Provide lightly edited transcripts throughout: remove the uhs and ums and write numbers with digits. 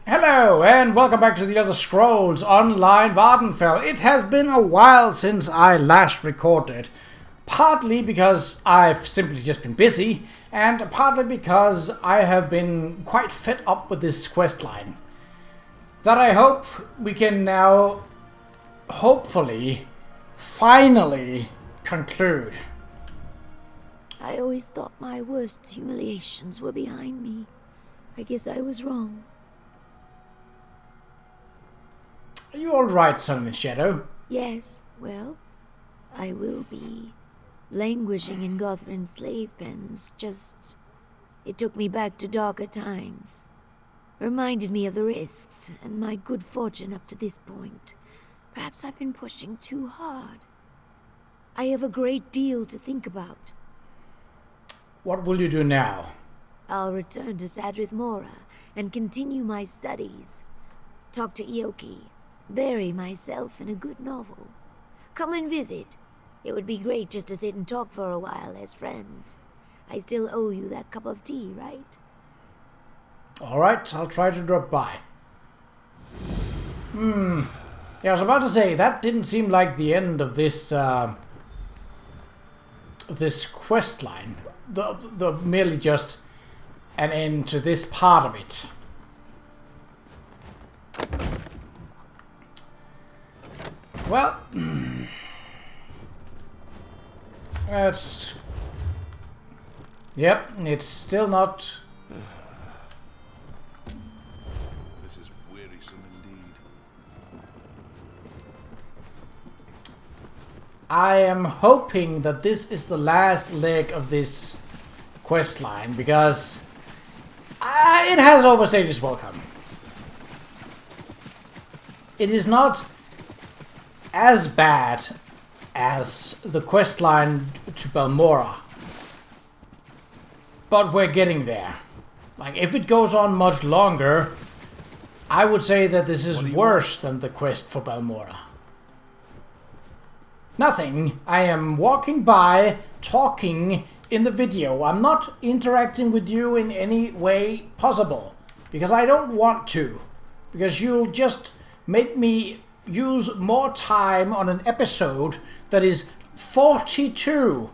Hello, and welcome back to the Elder Scrolls Online Vvardenfell. It has been a while since I last recorded, partly because I've simply just been busy, and partly because I have been quite fed up with this quest line. That I hope we can now, hopefully, finally conclude. I always thought my worst humiliations were behind me. I guess I was wrong. Are you alright, Sun and Shadow? Yes, well, I will be. Languishing in Gothrin slave pens, it took me back to darker times. Reminded me of the risks and my good fortune up to this point. Perhaps I've been pushing too hard. I have a great deal to think about. What will you do now? I'll return to Sadrith Mora and continue my studies. Talk to Ioki. Bury myself in a good novel. Come and visit. It would be great just to sit and talk for a while as friends. I still owe you that cup of tea, right? Alright, I'll try to drop by. Yeah, I was about to say, that didn't seem like the end of this, this quest line. The merely just an end to this part of it. Well, that's... Yep, it's still not... This is wearisome indeed. I am hoping that this is the last leg of this quest line, because it has overstayed its welcome. It is not as bad as the quest line to Balmora, but we're getting there. Like, if it goes on much longer, I would say that this is worse than the quest for Balmora. Nothing. I am walking by, talking in the video. I'm not interacting with you in any way possible, because I don't want to, because you'll just make me use more time on an episode that is 42.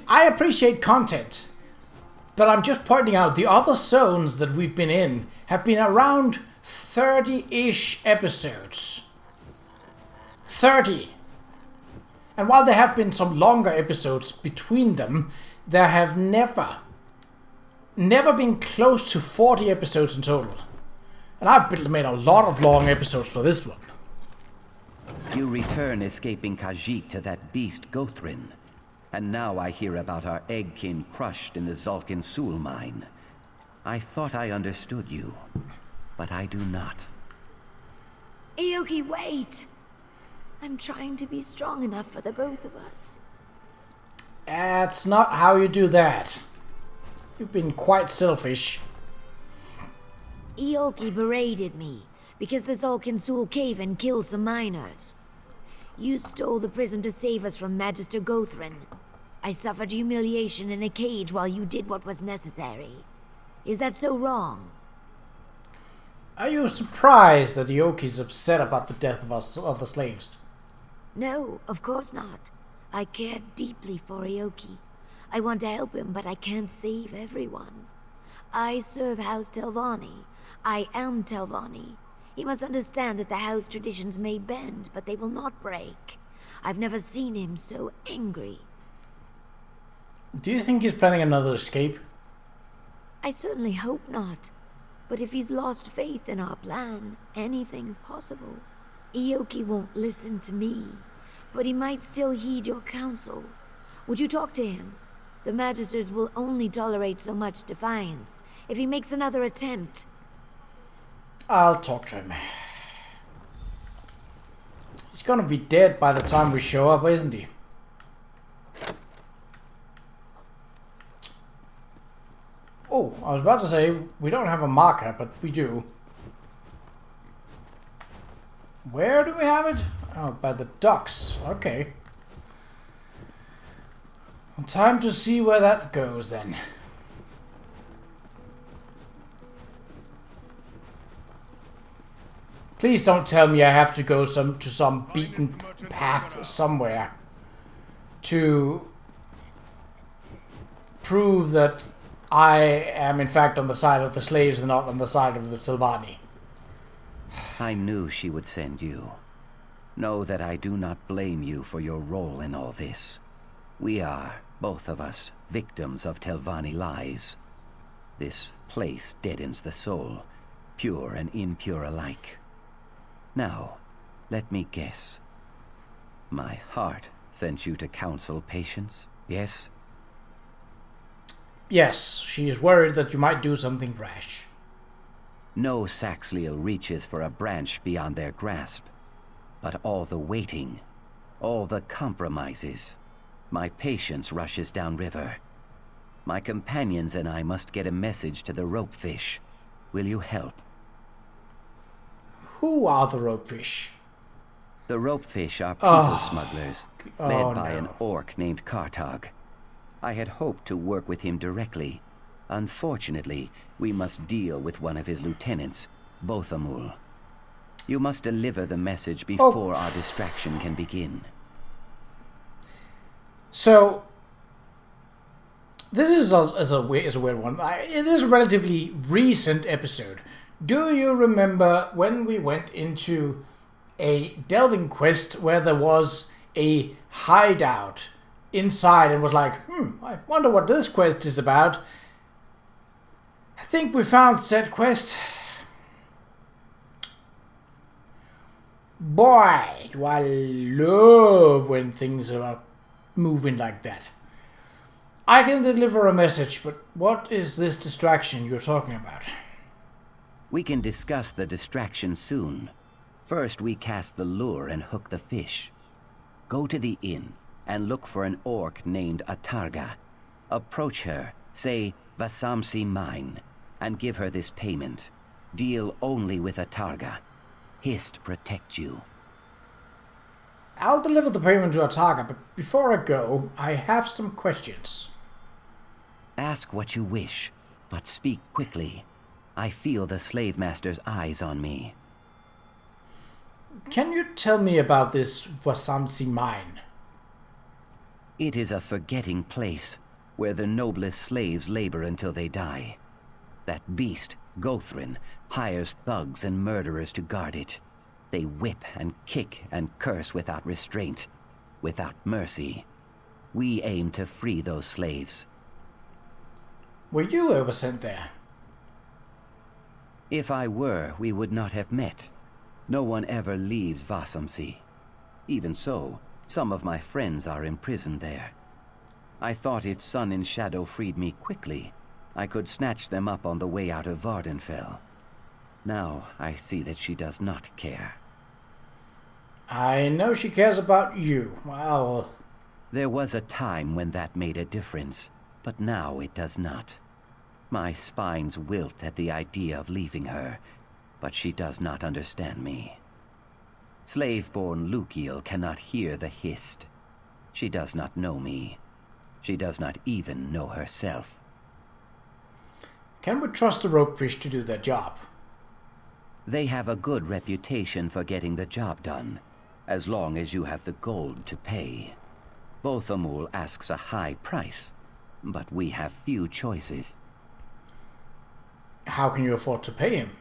I appreciate content, but I'm just pointing out the other zones that we've been in have been around 30-ish episodes. 30. And while there have been some longer episodes between them, there have never been close to 40 episodes in total. And I've made a lot of long episodes for this one. You return escaping Qa'Rajh to that beast Gothrin. And now I hear about our eggkin crushed in the Zalkin Sul mine. I thought I understood you, but I do not. Ioki, wait! I'm trying to be strong enough for the both of us. That's not how you do that. You've been quite selfish. Ioki berated me because the Zalkin Sul cave and killed some miners. You stole the prism to save us from Magister Gothrin. I suffered humiliation in a cage while you did what was necessary. Is that so wrong? Are you surprised that Ioki's upset about the death of us other slaves? No, of course not. I care deeply for Ioki. I want to help him, but I can't save everyone. I serve House Telvani. I am Telvani. He must understand that the house traditions may bend, but they will not break. I've never seen him so angry. Do you think he's planning another escape? I certainly hope not. But if he's lost faith in our plan, anything's possible. Ioki won't listen to me, but he might still heed your counsel. Would you talk to him? The Magisters will only tolerate so much defiance. If he makes another attempt... I'll talk to him. He's gonna be dead by the time we show up, isn't he? Oh, I was about to say, we don't have a marker, but we do. Where do we have it? Oh, by the ducks. Okay. Time to see where that goes then. Please don't tell me I have to go to some beaten path somewhere to prove that I am in fact on the side of the slaves and not on the side of the Telvani. I knew she would send you. Know that I do not blame you for your role in all this. We are, both of us, victims of Telvani lies. This place deadens the soul, pure and impure alike. Now, let me guess. My heart sent you to counsel patience, yes? Yes, she is worried that you might do something rash. No Saxliel reaches for a branch beyond their grasp. But all the waiting, all the compromises, my patience rushes downriver. My companions and I must get a message to the ropefish. Will you help? Who are the ropefish? The ropefish are people smugglers, led by no. an orc named Qa'Rajh. I had hoped to work with him directly. Unfortunately, we must deal with one of his lieutenants, Bothamul. You must deliver the message before our distraction can begin. So, this is a weird one. It is a relatively recent episode. Do you remember when we went into a delving quest where there was a hideout inside and was like, I wonder what this quest is about? I think we found said quest. Boy, do I love when things are moving like that. I can deliver a message, but what is this distraction you're talking about? We can discuss the distraction soon. First, we cast the lure and hook the fish. Go to the inn and look for an orc named Atarga. Approach her, say, Vasamsi mine, and give her this payment. Deal only with Atarga. Hist protect you. I'll deliver the payment to Atarga, but before I go, I have some questions. Ask what you wish, but speak quickly. I feel the slave master's eyes on me. Can you tell me about this Vasamsi mine? It is a forgetting place, where the noblest slaves labor until they die. That beast, Gothrin, hires thugs and murderers to guard it. They whip and kick and curse without restraint, without mercy. We aim to free those slaves. Were you ever sent there? If I were, we would not have met. No one ever leaves Vasamsi. Even so, some of my friends are imprisoned there. I thought if Sun and Shadow freed me quickly, I could snatch them up on the way out of Vvardenfell. Now I see that she does not care. I know she cares about you. Well... There was a time when that made a difference, but now it does not. My spines wilt at the idea of leaving her, but she does not understand me. Slave-born Lukiel cannot hear the hist. She does not know me. She does not even know herself. Can we trust the ropefish to do their job? They have a good reputation for getting the job done, as long as you have the gold to pay. Bothamul asks a high price, but we have few choices. How can you afford to pay him?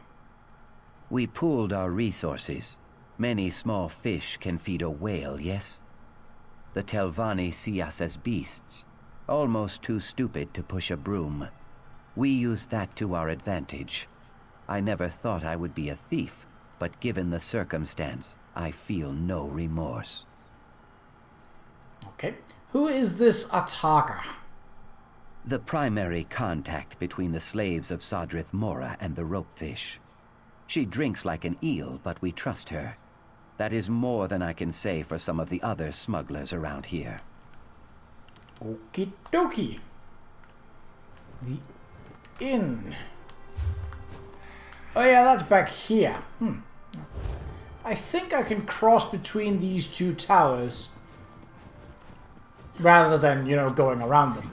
We pooled our resources. Many small fish can feed a whale, yes? The Telvani see us as beasts, almost too stupid to push a broom. We use that to our advantage. I never thought I would be a thief, but given the circumstance, I feel no remorse. Okay. Who is this Atarga? The primary contact between the slaves of Sadrith Mora and the ropefish. She drinks like an eel, but we trust her. That is more than I can say for some of the other smugglers around here. Okie dokie. The inn. Oh yeah, that's back here. I think I can cross between these two towers rather than, going around them.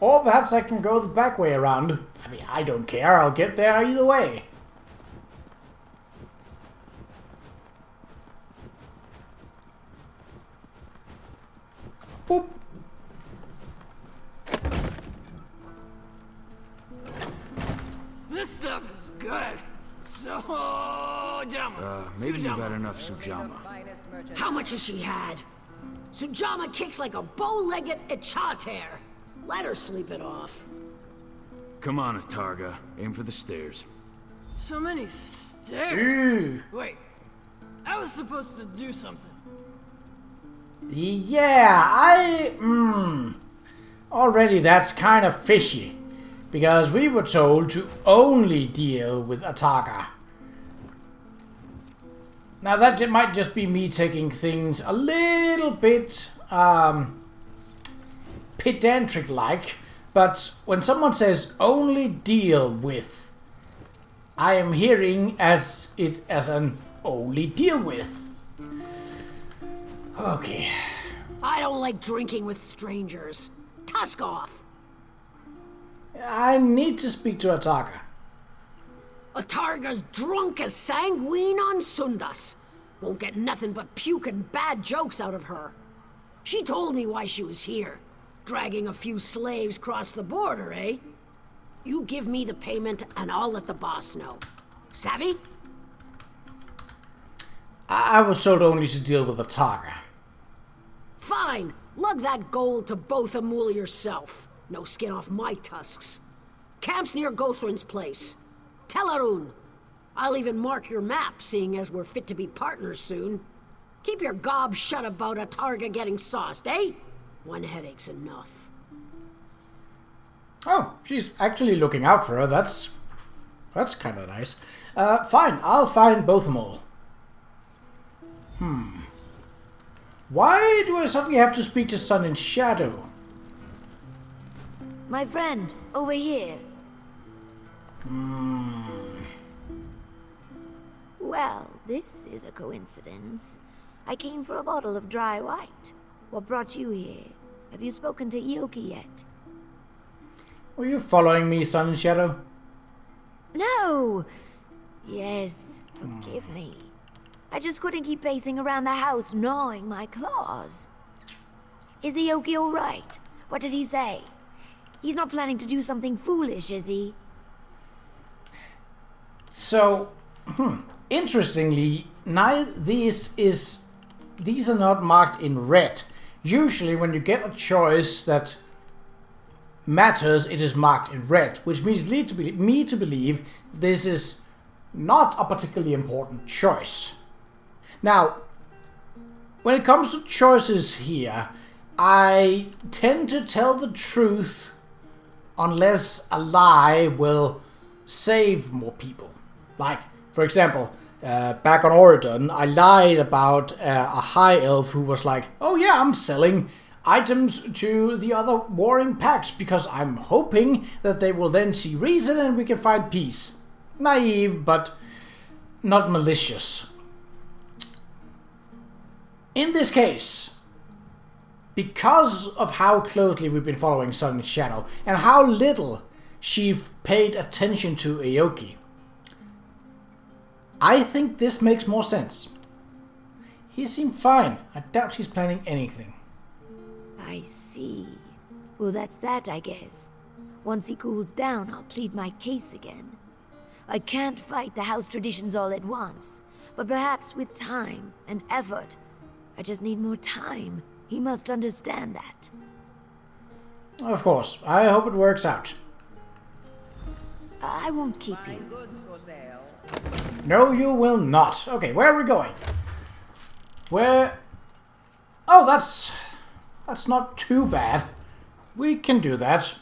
Or perhaps I can go the back way around. I mean, I don't care. I'll get there either way. Boop. This stuff is good. So Maybe you've had enough Sujama. how much has she had? Sujama kicks like a bow-legged Echater. Let her sleep it off. Come on, Atarga. Aim for the stairs. So many stairs. Ooh. Wait, I was supposed to do something. Yeah, already that's kind of fishy. Because we were told to only deal with Ataka. Now that might just be me taking things a little bit pedantic-like, but when someone says only deal with, I am hearing as an only deal with. Okay. I don't like drinking with strangers. Tusk off. I need to speak to Ataka. Atarga's drunk as sanguine on Sundas. Won't get nothing but puke and bad jokes out of her. She told me why she was here. Dragging a few slaves across the border, eh? You give me the payment and I'll let the boss know. Savvy? I was told only to deal with Ataka. Fine. Lug that gold to both Amul yourself. No skin off my tusks. Camp's near Gothrin's place. Tell Arun. I'll even mark your map, seeing as we're fit to be partners soon. Keep your gob shut about Atarga getting sauced, eh? One headache's enough. Oh, she's actually looking out for her. That's kind of nice. Fine, I'll find both of them all. Why do I suddenly have to speak to Sun and Shadow? My friend, over here. Well, this is a coincidence. I came for a bottle of dry white. What brought you here? Have you spoken to Ioki yet? Were you following me, Sun and Shadow? No! Yes, forgive me. I just couldn't keep pacing around the house, gnawing my claws. Is Ioki alright? What did he say? He's not planning to do something foolish, is he? So, interestingly, these are not marked in red. Usually when you get a choice that matters, it is marked in red, which means lead me to believe this is not a particularly important choice. Now, when it comes to choices here, I tend to tell the truth unless a lie will save more people. Like, for example, back on Oridon, I lied about a high elf who was like, oh yeah, I'm selling items to the other warring pacts because I'm hoping that they will then see reason and we can find peace. Naive, but not malicious. In this case, because of how closely we've been following Sun and Shadow, and how little she paid attention to Aoki, I think this makes more sense. He seemed fine. I doubt he's planning anything. I see. Well, that's that, I guess. Once he cools down, I'll plead my case again. I can't fight the house traditions all at once, but perhaps with time and effort. I just need more time. He must understand that. Of course. I hope it works out. I won't keep you. Goods for sale. No, you will not. Okay, where are we going? Where... Oh, that's not too bad. We can do that.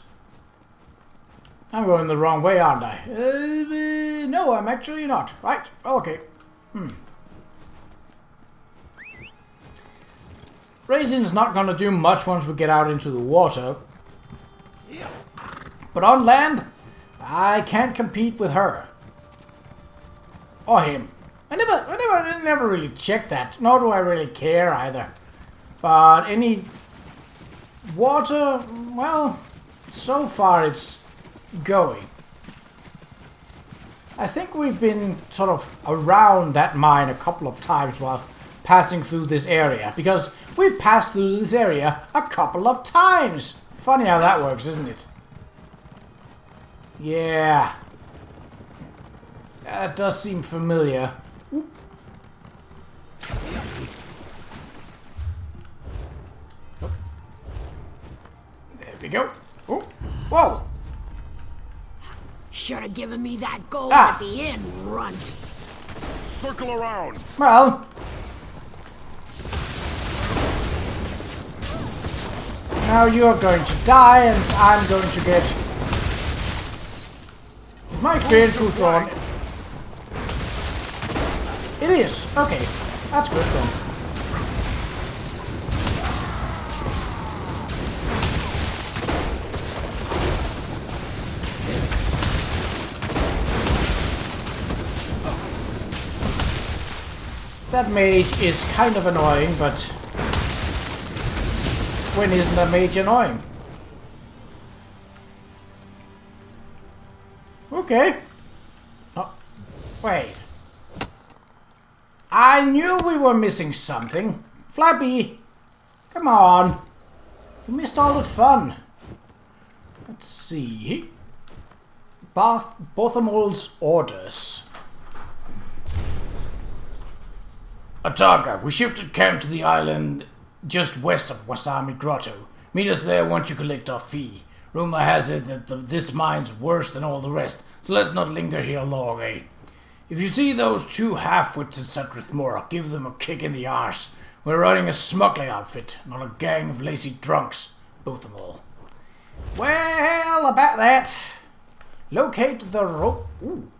I'm going the wrong way, aren't I? No, I'm actually not. Right, okay. Raisin's not going to do much once we get out into the water. But on land, I can't compete with her. Or him. I never really checked that, nor do I really care either. But any water, well, so far it's going. I think we've been sort of around that mine a couple of times while passing through this area, because we've passed through this area a couple of times. Funny how that works, isn't it? Yeah. That does seem familiar. Oop. Oh. There we go. Oh. Whoa. Should have given me that gold Ah. at the end, runt. Circle around. Well. Now you're going to die and I'm going to get... Is my vehicle gone? It is. Okay. That's good then. That mage is kind of annoying, but when isn't a mage annoying? Okay. Oh, wait. I knew we were missing something. Flappy, come on. You missed all the fun. Let's see. Bothamol's orders. Ataga, we shifted camp to the island just west of Wasami Grotto. Meet us there once you collect our fee. Rumor has it that this mine's worse than all the rest, so let's not linger here long, eh? If you see those two half-wits in Sutrithmora, give them a kick in the arse. We're running a smuggling outfit, not a gang of lazy drunks. Both of them all. Well, about that. Locate the Ooh.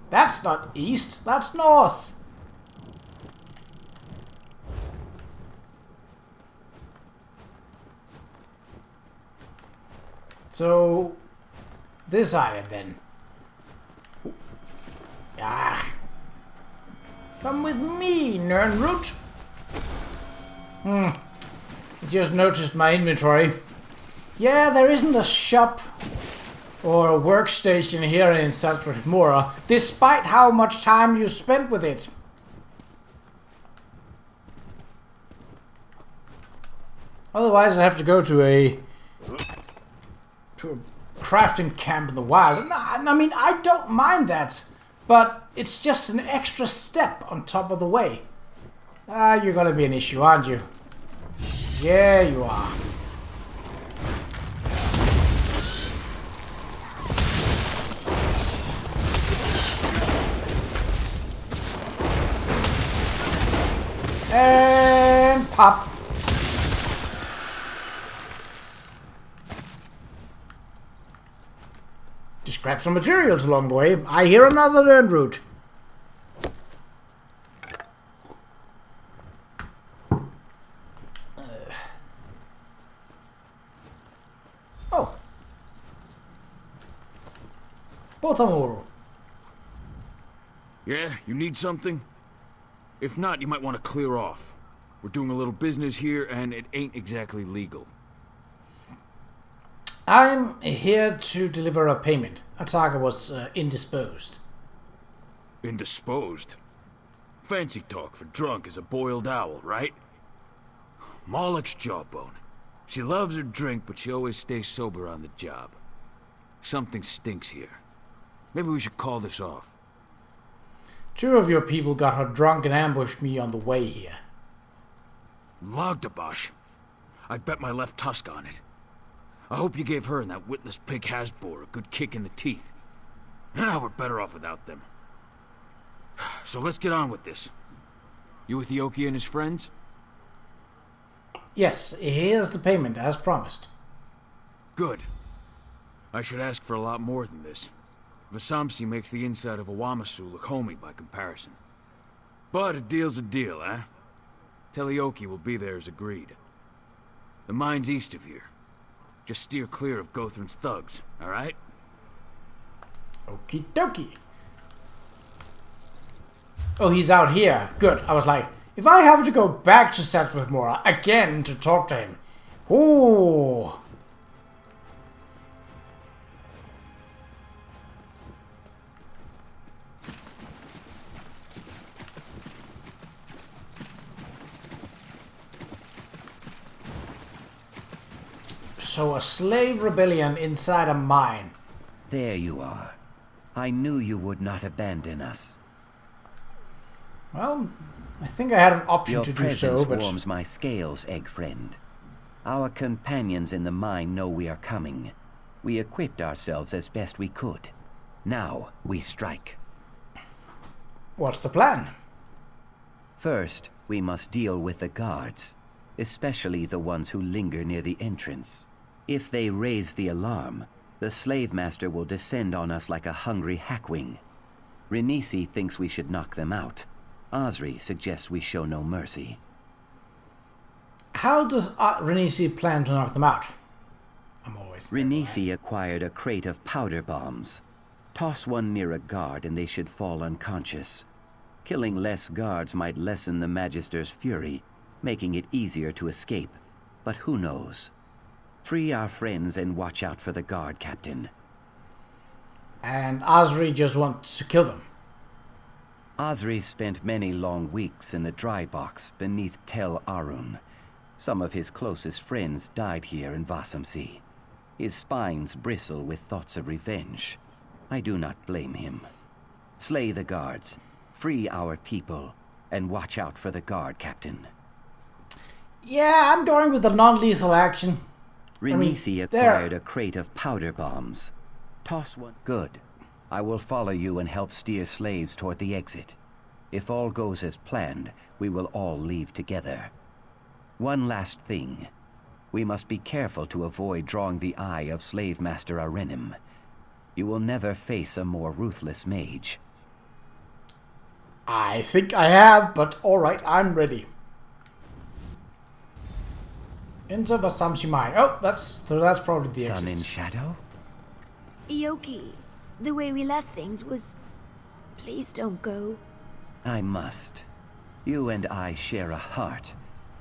That's not east, that's north. So, this island then. Ah. Come with me, Nernroot. I just noticed my inventory. Yeah, there isn't a shop or a workstation here in Sutrithmora, despite how much time you spent with it. Otherwise, I have to go to a crafting camp in the wild. I mean, I don't mind that, but it's just an extra step on top of the way. You're gonna be an issue, aren't you? Yeah, you are. And pop. Just grab some materials along the way. I hear another Nernroot. Oh. Bothamol. Yeah, you need something? If not, you might want to clear off. We're doing a little business here, and it ain't exactly legal. I'm here to deliver a payment. Ataga was indisposed. Indisposed? Fancy talk for drunk as a boiled owl, right? Moloch's jawbone. She loves her drink, but she always stays sober on the job. Something stinks here. Maybe we should call this off. Two of your people got her drunk and ambushed me on the way here. Logdabash. I'd bet my left tusk on it. I hope you gave her and that witless pig Hasbor a good kick in the teeth. Now we're better off without them. So let's get on with this. You with Yoki and his friends? Yes, here's the payment, as promised. Good. I should ask for a lot more than this. Vasamsi makes the inside of a Wamasu look homey by comparison. But a deal's a deal, eh? Telioki will be there as agreed. The mine's east of here. Just steer clear of Gothrin's thugs, alright? Okie dokie. Oh, he's out here. Good. I was like, if I have to go back to Sutrithmora again to talk to him. Ooh. So a slave rebellion inside a mine. There you are. I knew you would not abandon us. Well, I think I had an option Your to do presence so, but... warms my scales, egg friend. Our companions in the mine know we are coming. We equipped ourselves as best we could. Now we strike. What's the plan? First, we must deal with the guards, especially the ones who linger near the entrance. If they raise the alarm, the slave master will descend on us like a hungry hackwing. Renisi thinks we should knock them out. Osri suggests we show no mercy. How does Renisi plan to knock them out? I'm always... Renisi acquired a crate of powder bombs. Toss one near a guard and they should fall unconscious. Killing less guards might lessen the Magister's fury, making it easier to escape. But who knows? Free our friends and watch out for the guard captain. And Osri just wants to kill them. Osri spent many long weeks in the dry box beneath Tel Arun. Some of his closest friends died here in Vasamsi. His spines bristle with thoughts of revenge. I do not blame him. Slay the guards, free our people, and watch out for the guard captain. Yeah, I'm going with the non-lethal action. Renisi acquired a crate of powder bombs. Toss one. Good. I will follow you and help steer slaves toward the exit. If all goes as planned, we will all leave together. One last thing. We must be careful to avoid drawing the eye of Slave Master Arenim. You will never face a more ruthless mage. I think I have, but alright, I'm ready. Into Vasamsi mine. Oh, that's probably the exit. Sun in shadow? Ioki, the way we left things was... Please don't go. I must. You and I share a heart,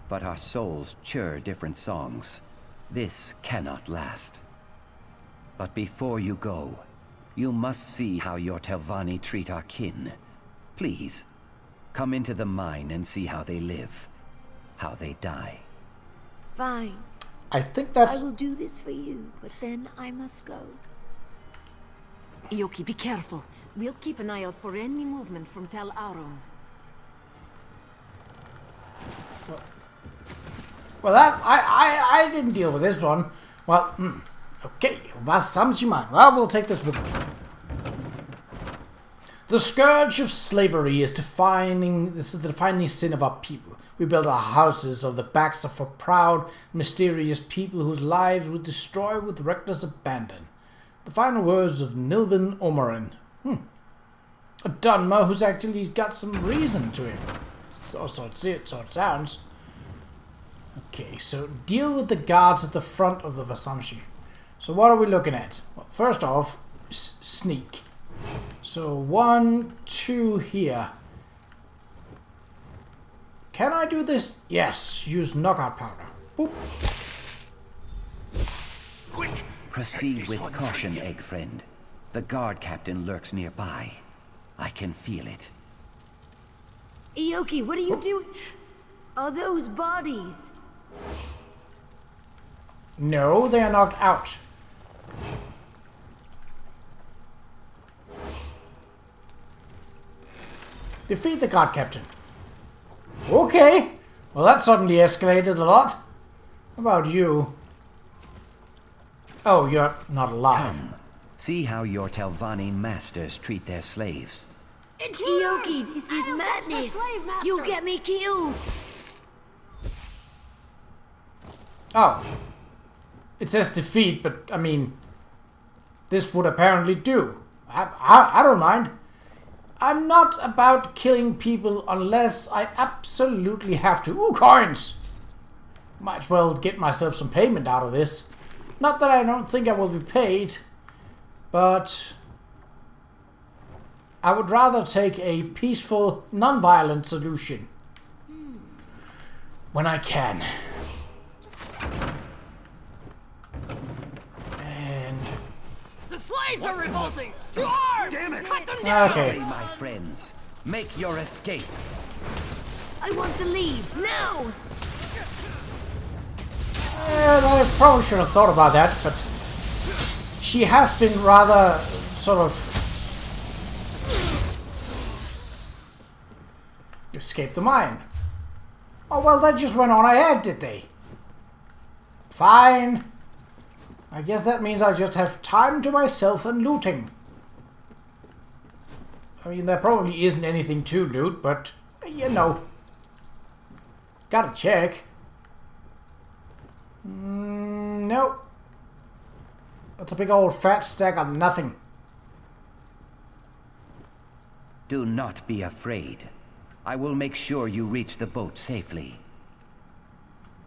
but our souls chur different songs. This cannot last. But before you go, you must see how your Telvani treat our kin. Please, come into the mine and see how they live, how they die. Fine. I think that's... I will do this for you, but then I must go. Ioki, be careful. We'll keep an eye out for any movement from Tel Arun. Well, that I didn't deal with this one. Well, okay, Vasamsi mine. Well, we'll take this with us. The scourge of slavery is this is the defining sin of our people. We build our houses on the backs of a proud, mysterious people whose lives we destroy with reckless abandon. The final words of Nilvin Omarin. A Dunmer who's actually got some reason to him. So it sounds. Okay, so deal with the guards at the front of the Vasamsi. So what are we looking at? Well, first off, sneak. So 1, 2 here. Can I do this? Yes, use knockout powder. Boop. Quick! Proceed with caution, egg friend. The guard captain lurks nearby. I can feel it. Ioki, what are you doing? Are those bodies? No, they are knocked out. Defeat the guard captain. Okay. Well, that suddenly escalated a lot. How about you? Oh, you're not alive. Come, see how your Telvani masters treat their slaves. Ioki, this is madness. You'll get me killed. Oh. It says defeat, but, I mean, this would apparently do. I don't mind. I'm not about killing people unless I absolutely have to. Ooh, coins! Might as well get myself some payment out of this. Not that I don't think I will be paid, but I would rather take a peaceful, non-violent solution. When I can. And... The slaves are revolting! To arms! Damn it! Cut them down! okay. Hey, my friends, make your escape. I want to leave now. I probably should have thought about that, but she has been rather sort of escaped the mine. Oh well, they just went on ahead, did they? Fine. I guess that means I just have time to myself and looting. I mean, there probably isn't anything to loot, but you know, gotta check. Nope. That's a big old fat stack of nothing. Do not be afraid. I will make sure you reach the boat safely.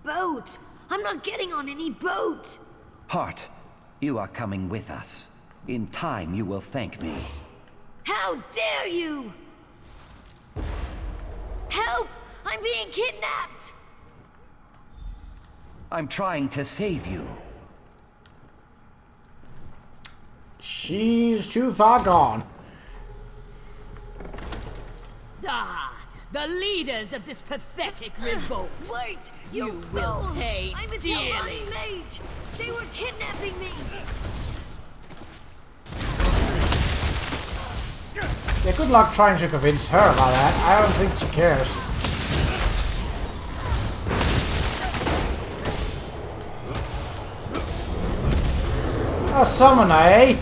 Boat? I'm not getting on any boat! Hart, you are coming with us. In time, you will thank me. How dare you! Help! I'm being kidnapped! I'm trying to save you. She's too far gone. Ah, the leaders of this pathetic revolt. Wait! You will pay I'm a dearly. Telvani mage! They were kidnapping me! Yeah, good luck trying to convince her about that. I don't think she cares. A summoner, eh?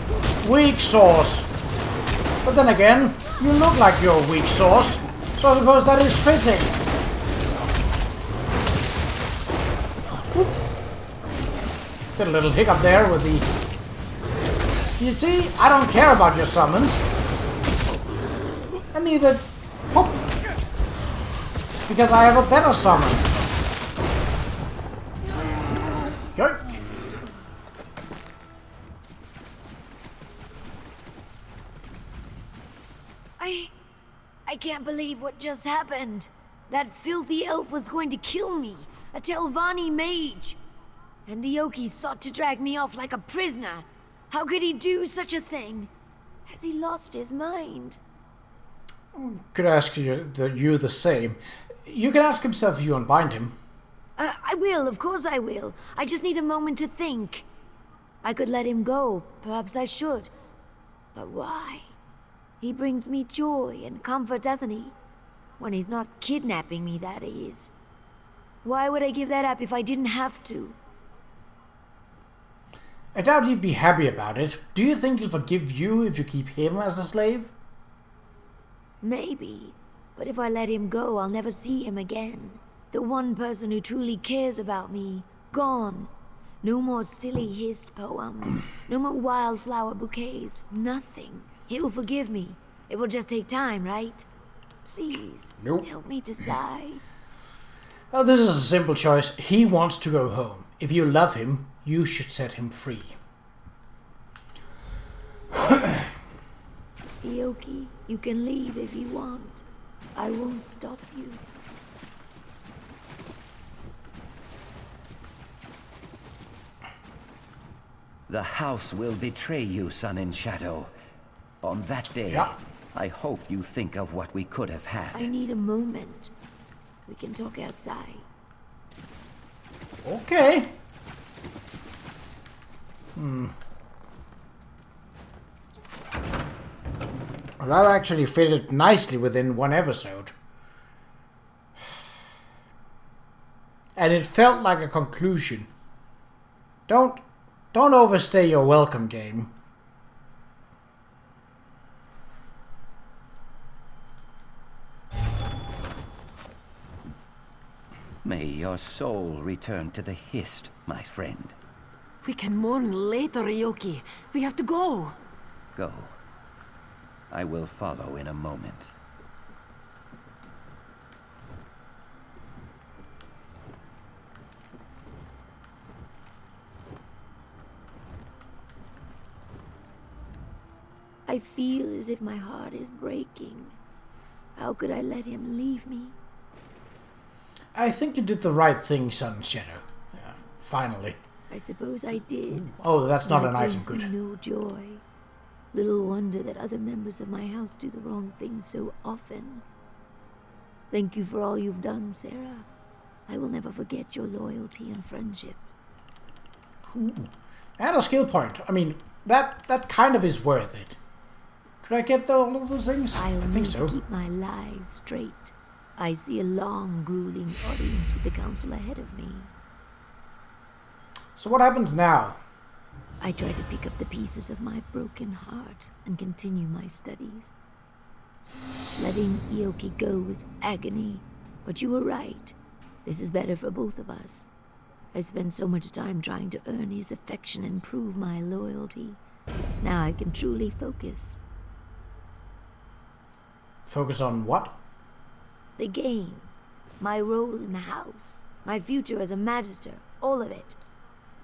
Weak sauce. But then again, you look like you're weak sauce, so I suppose that is fitting. Whoop. Did a little hiccup there with the... You see, I don't care about your summons. And neither... Whoop. Because I have a better summon. Yoink. I can't believe what just happened. That filthy elf was going to kill me. A Telvani mage. And Aoki sought to drag me off like a prisoner. How could he do such a thing? Has he lost his mind? Could ask you the same. You can ask himself if you unbind him. I will, of course I will. I just need a moment to think. I could let him go. Perhaps I should. But why? He brings me joy and comfort, doesn't he? When he's not kidnapping me, that is. Why would I give that up if I didn't have to? I doubt he'd be happy about it. Do you think he'll forgive you if you keep him as a slave? Maybe. But if I let him go, I'll never see him again. The one person who truly cares about me. Gone. No more silly hissed poems. No more wildflower bouquets. Nothing. He'll forgive me. It will just take time, right? Please, Nope. help me decide. Oh, this is a simple choice. He wants to go home. If you love him, you should set him free. Aoki, you can leave if you want. I won't stop you. The house will betray you, Sun and Shadow. On that day, Yeah. I hope you think of what we could have had. I need a moment. We can talk outside. Okay. Well, that actually fitted nicely within one episode. And it felt like a conclusion. Don't overstay your welcome, game. May your soul return to the Hist, my friend. We can mourn later, Aoki. We have to go. Go. I will follow in a moment. I feel as if my heart is breaking. How could I let him leave me? I think you did the right thing, Sun and Shadow. Yeah, finally. I suppose I did. Oh, that's not But an it item. brings me Good. no joy. Little wonder that other members of my house do the wrong thing so often. Thank you for all you've done, Sarah. I will never forget your loyalty and friendship. Ooh. And a skill point. I mean, that kind of is worth it. Could I get all of those things? I'll I think need so. to keep my lies straight. I see a long, grueling audience with the council ahead of me. So what happens now? I try to pick up the pieces of my broken heart and continue my studies. Letting Ioki go was agony, but you were right. This is better for both of us. I spent so much time trying to earn his affection and prove my loyalty. Now I can truly focus. Focus on what? The game, my role in the house, my future as a magister, all of it.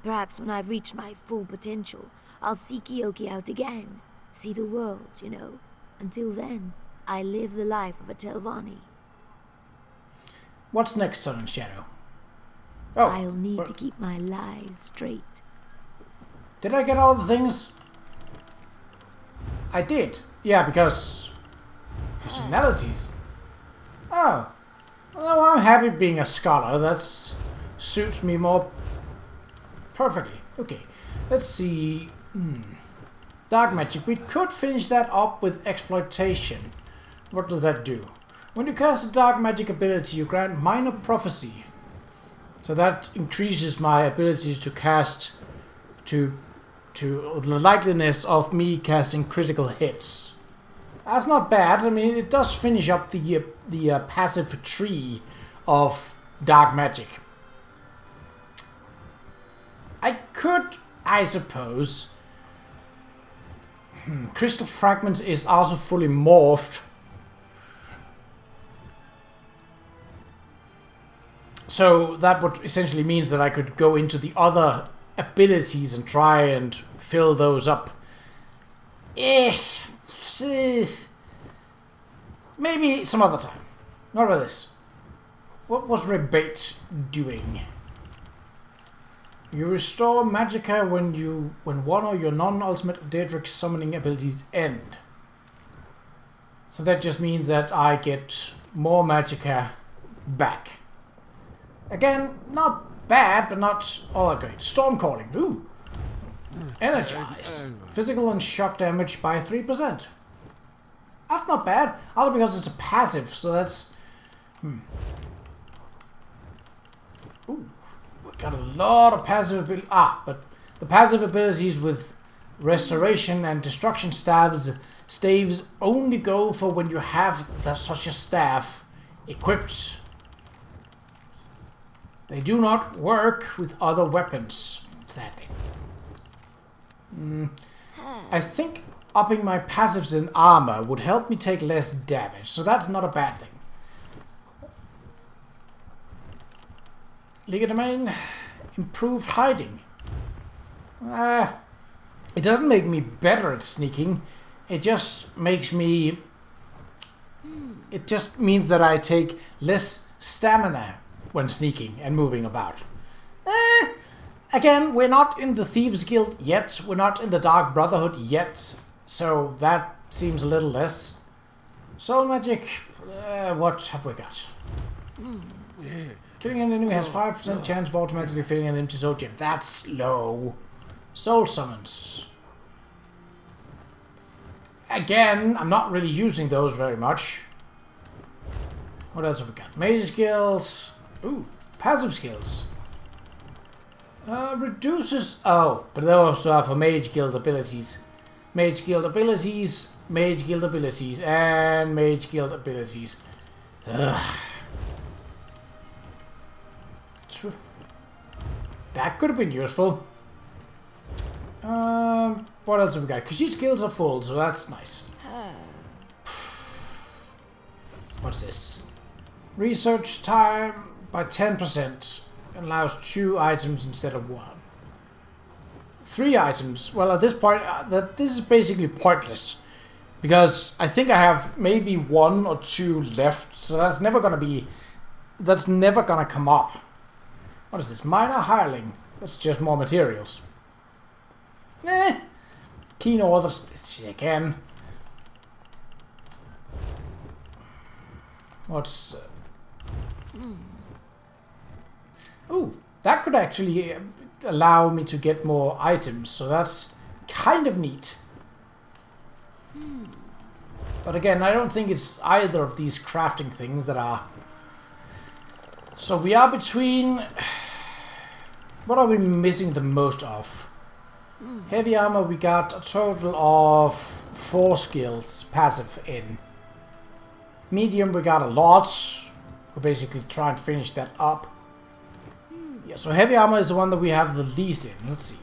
Perhaps when I've reached my full potential, I'll seek Ioki out again. See the world, you know. Until then, I live the life of a Telvani. What's next, Sun and Shadow? Oh, I'll need to keep my lies straight. did I get all the things? I did. Yeah, because personalities. Oh, well, I'm happy being a scholar. That suits me more perfectly. Okay, let's see. Dark magic. We could finish that up with exploitation. What does that do? When you cast a dark magic ability, you grant minor prophecy. So that increases my abilities to cast to the likeliness of me casting critical hits. That's not bad. I mean, it does finish up the passive tree of dark magic. I could, I suppose. Crystal Fragments is also fully morphed. So that would essentially means that I could go into the other abilities and try and fill those up. Maybe some other time. What about this? What was Rebate doing? You restore Magicka when one of your non-ultimate Daedric summoning abilities end. So that just means that I get more Magicka back. Again, not bad, but not all that great. Storm Calling. Ooh. Energized. Physical and shock damage by 3%. That's not bad. Other because it's a passive, so that's... Ooh. We've got a lot of passive abilities. But the passive abilities with Restoration and Destruction staves only go for when you have such a staff equipped. They do not work with other weapons, sadly. I think upping my passives in armor would help me take less damage, so that's not a bad thing. League of Domain, improved hiding. It doesn't make me better at sneaking. It just makes me... It just means that I take less stamina when sneaking and moving about. Again, we're not in the Thieves Guild yet. We're not in the Dark Brotherhood yet. So that seems a little less. Soul Magic, what have we got? Killing an enemy has 5% chance of automatically filling an empty soul gem. That's low. Soul Summons. Again, I'm not really using those very much. What else have we got? Mage skills. Ooh, passive skills. Reduces... Oh, but they also are for Mage Guild abilities. Mage Guild abilities, Mage Guild abilities, and Mage Guild abilities. Ugh. That could have been useful. What else have we got? Because each skills are full, so that's nice. What's this? Research time by 10%. Allows 2 items instead of 1. 3 items. Well, at this point, this is basically pointless. Because I think I have maybe 1 or 2 left. So that's never going to be... That's never going to come up. What is this? Minor Hireling. That's just more materials. Keen orders. Again. What's... Ooh, that could actually allow me to get more items, so that's kind of neat. But again, I don't think it's either of these crafting things that are... So we are between... What are we missing the most of? Heavy armor, we got a total of 4 skills passive in. Medium, we got a lot. We'll basically try and finish that up. Yeah, so heavy armor is the one that we have the least in. Let's see.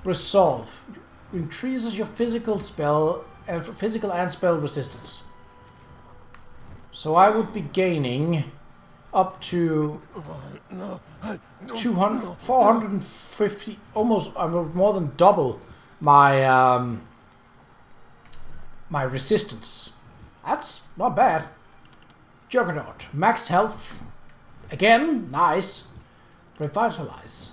Resolve. Increases your physical and spell resistance. So I would be gaining up to 450, almost more than double my my resistance. That's not bad. Juggernaut, max health, again, nice. Revitalize.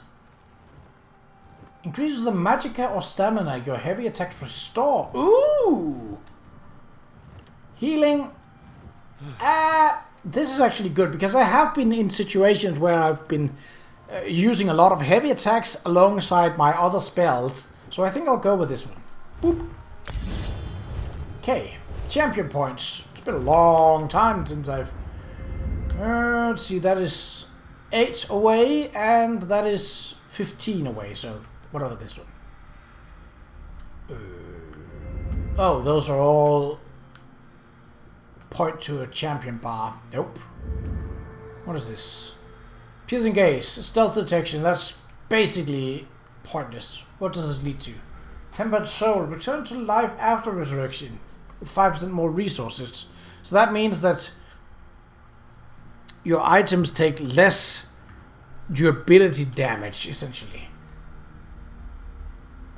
Increases the magicka or stamina your heavy attacks restore. Ooh! Healing. This is actually good because I have been in situations where I've been using a lot of heavy attacks alongside my other spells. So I think I'll go with this one. Boop. Okay, champion points. It's been a long time since I've... let's see, that is 8 away and that is 15 away. So what about this one? Oh, those are all... point to a champion bar. Nope. What is this? Piercing gaze, stealth detection. That's basically pointless. What does this lead to? Tempered soul, return to life after resurrection with 5% more resources. So that means that your items take less durability damage, essentially.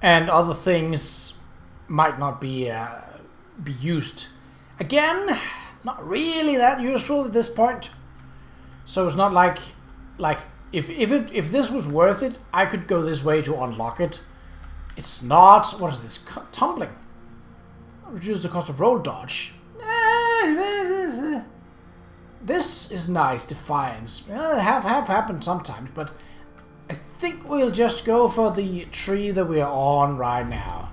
And other things might not be used. Again, not really that useful at this point. So it's not like if this was worth it, I could go this way to unlock it. It's not. What is this? Tumbling. Reduce the cost of roll dodge. This is nice. Defiance. Have happened sometimes, but I think we'll just go for the tree that we are on right now.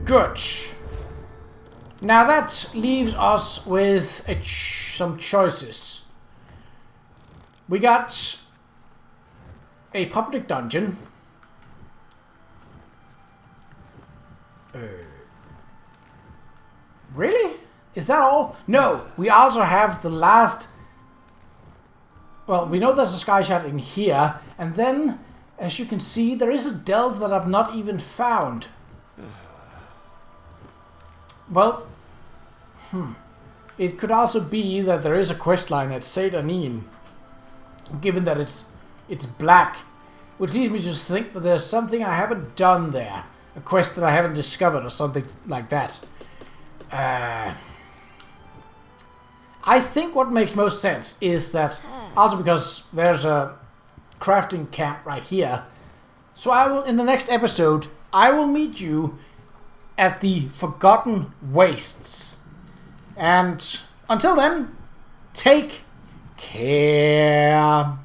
Good. Now that leaves us with some choices. We got a public dungeon. Really? Is that all? No, we also have the last... Well, we know there's a sky shard in here, and then, as you can see, there is a delve that I've not even found. Well, it could also be that there is a questline at Seydanin, given that it's black, which leads me to think that there's something I haven't done there, a quest that I haven't discovered or something like that. I think what makes most sense is that, also because there's a crafting camp right here, so I will, in the next episode, I will meet you at the Forgotten Wastes. And until then, take care.